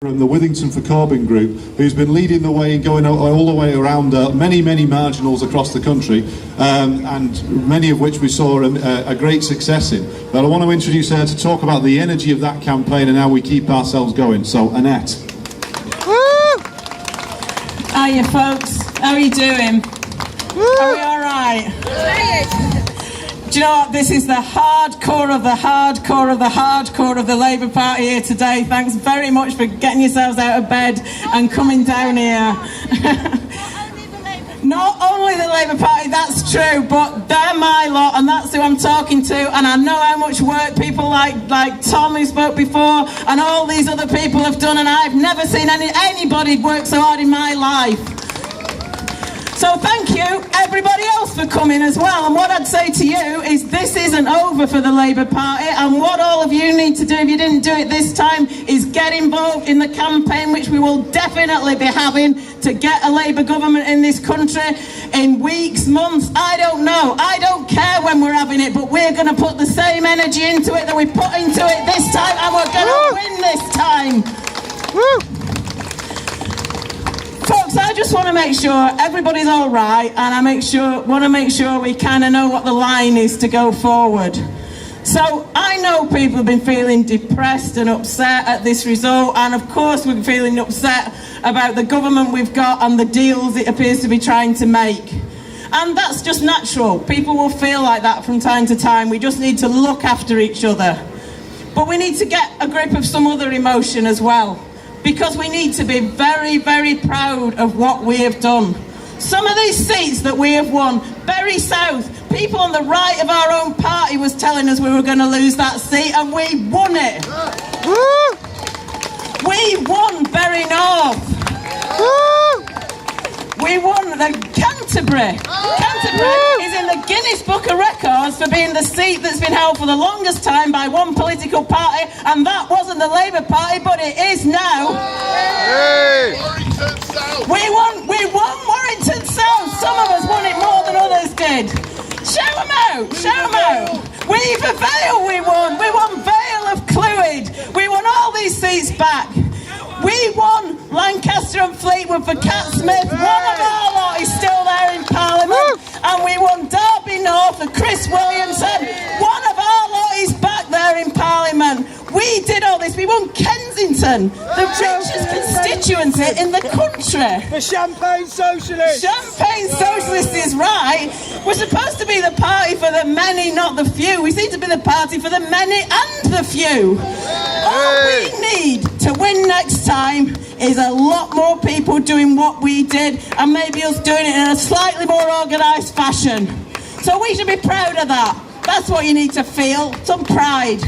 From the Withington for Corbyn group, who's been leading the way and going all the way around many marginals across the country, and many of which we saw a great success in. But I want to introduce her to talk about the energy of that campaign and how we keep ourselves going. So, Annette. Woo! Hiya folks, how are you doing? Woo! Are we alright? Do you know what? This is the hardcore of the hardcore of the hardcore of the Labour Party here today. Thanks very much for getting yourselves out of bed and coming down here. Not only the Labour Party, that's true, but they're my lot and that's who I'm talking to, and I know how much work people like Tom, who spoke before, and all these other people have done, and I've never seen anybody work so hard in my life. So thank you everybody else for coming as well, and what I'd say to you is this isn't over for the Labour Party, and what all of you need to do if you didn't do it this time is get involved in the campaign, which we will definitely be having to get a Labour government in this country in weeks, months, I don't know. I don't care when we're having it, but we're going to put the same energy into it that we put into it this time, and we're going to win this time. Woo! Folks, I just want to make sure everybody's all right, and I want to make sure we kind of know what the line is to go forward. So I know people have been feeling depressed and upset at this result, and of course we're feeling upset about the government we've got and the deals it appears to be trying to make. And that's just natural. People will feel like that from time to time. We just need to look after each other. But we need to get a grip of some other emotion as well, because we need to be very, very proud of what we have done. Some of these seats that we have won, Bury South, people on the right of our own party was telling us we were going to lose that seat, and we won it. We won Bury North. We won the Canterbury. Canterbury is in the Guinness Book of Records for being the seat that's been held for the longest time by one political party, and that wasn't the Labour Party, but it is now. Hey. Warrington South. We won Warrington South. Some of us won it more than others did. Shout them out, shout them out. Weaver Vale we won. We won Vale of Clwyd. We won all these seats back. We won Lancaster and Fleetwood for Cat Smith. One of our lot is still there in Parliament. And we won Derby North for Chris Williamson. One of our lot is back there in Parliament. We did all this. We won Kensington, the richest constituency in the country. The Champagne Socialists. Champagne Socialists is right. We're supposed to be the party for the many, not the few. We seem to be the party for the many and the few. All we need to win next time is a lot more people doing what we did, and maybe us doing it in a slightly more organised fashion. So we should be proud of that. That's what you need to feel, some pride.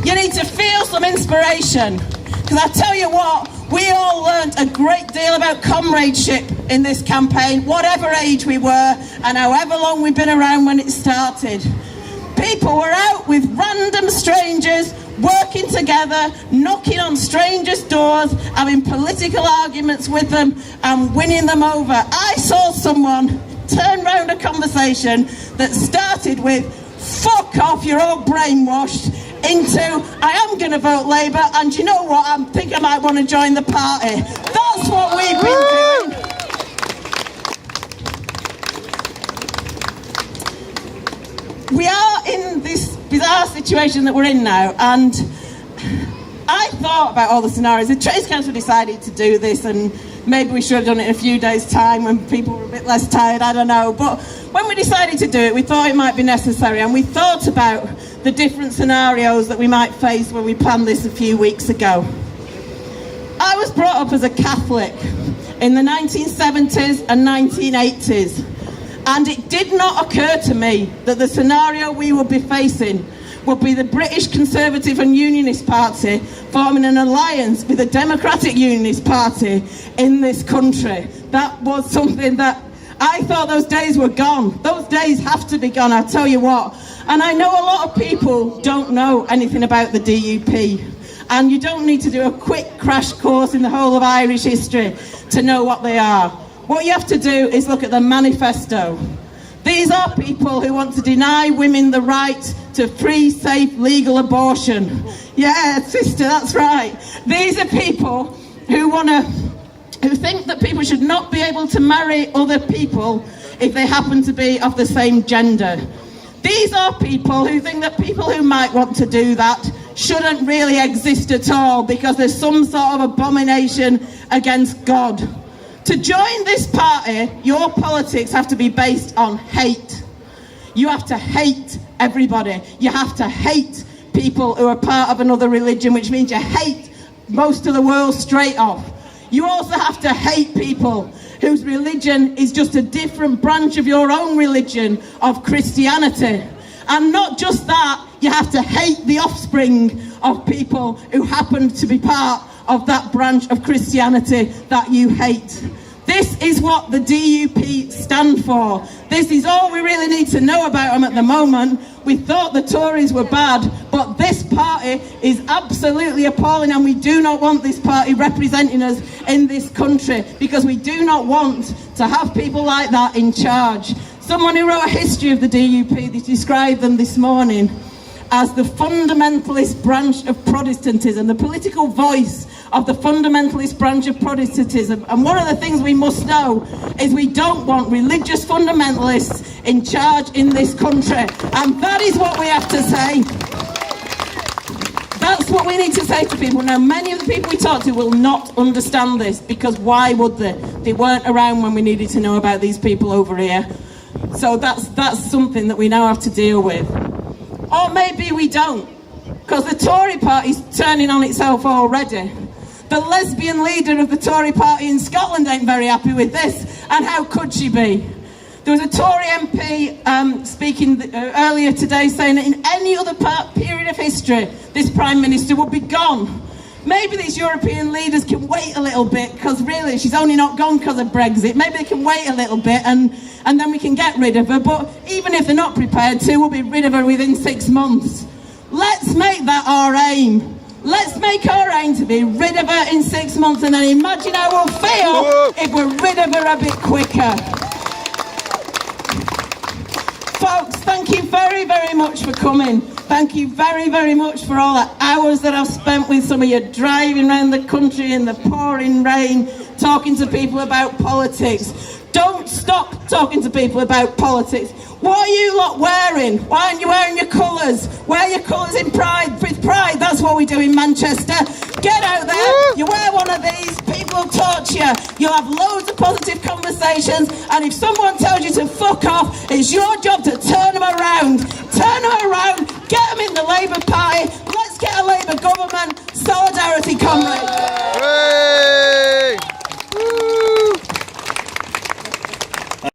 You need to feel some inspiration, because I tell you what, we all learnt a great deal about comradeship in this campaign, whatever age we were and however long we've been around when it started. People were out with random strangers, working together, knocking on strangers' doors, having political arguments with them and winning them over. I saw someone turn round a conversation that started with "fuck off, you're all brainwashed," into "I am going to vote Labour, and you know what, I think I might want to join the party." That's what we've been doing. We are in this bizarre situation that we're in now, and I thought about all the scenarios. The Trades Council decided to do this, and maybe we should have done it in a few days' time when people were a bit less tired, I don't know. But when we decided to do it, we thought it might be necessary, and we thought about the different scenarios that we might face when we planned this a few weeks ago. I was brought up as a Catholic in the 1970s and 1980s, and it did not occur to me that the scenario we would be facing would be the British Conservative and Unionist Party forming an alliance with the Democratic Unionist Party in this country. That was something that I thought those days were gone. Those days have to be gone, I'll tell you what. And I know a lot of people don't know anything about the DUP, and you don't need to do a quick crash course in the whole of Irish history to know what they are. What you have to do is look at the manifesto. These are people who want to deny women the right to free, safe, legal abortion. Yeah, sister, that's right. These are people who think that people should not be able to marry other people if they happen to be of the same gender. These are people who think that people who might want to do that shouldn't really exist at all because there's some sort of abomination against God. To join this party, your politics have to be based on hate. You have to hate everybody. You have to hate people who are part of another religion, which means you hate most of the world straight off. You also have to hate people whose religion is just a different branch of your own religion of Christianity. And not just that, you have to hate the offspring of people who happen to be part of that branch of Christianity that you hate. This is what the DUP stand for. This is all we really need to know about them at the moment. We thought the Tories were bad, but this party is absolutely appalling, and we do not want this party representing us in this country because we do not want to have people like that in charge. Someone who wrote a history of the DUP, they described them this morning as the fundamentalist branch of Protestantism, the political voice of the fundamentalist branch of Protestantism. And one of the things we must know is we don't want religious fundamentalists in charge in this country. And that is what we have to say. That's what we need to say to people. Now, many of the people we talk to will not understand this because why would they? They weren't around when we needed to know about these people over here. So that's something that we now have to deal with. Or maybe we don't, because the Tory party's turning on itself already. The lesbian leader of the Tory party in Scotland ain't very happy with this, and how could she be? There was a Tory MP speaking earlier today saying that in any other period of history, this Prime Minister would be gone. Maybe these European leaders can wait a little bit, because really she's only not gone because of Brexit. Maybe they can wait a little bit and then we can get rid of her. But even if they're not prepared to, we'll be rid of her within 6 months. Let's make that our aim. Let's make our aim to be rid of her in 6 months, and then imagine how we'll feel if we're rid of her a bit quicker. Folks, thank you very, very much for coming. Thank you very, very much for all the hours that I've spent with some of you driving around the country in the pouring rain, talking to people about politics. Don't stop talking to people about politics. What are you lot wearing? Why aren't you wearing your colours? Wear your colours in pride. With pride, that's what we do in Manchester. Get out there, you wear one of these, people will talk to you. You'll have loads of positive conversations, and if someone tells you to fuck off, it's your job to turn them around. Turn them around, get them in the Labour Party. Let's get a Labour government. Solidarity, comrades.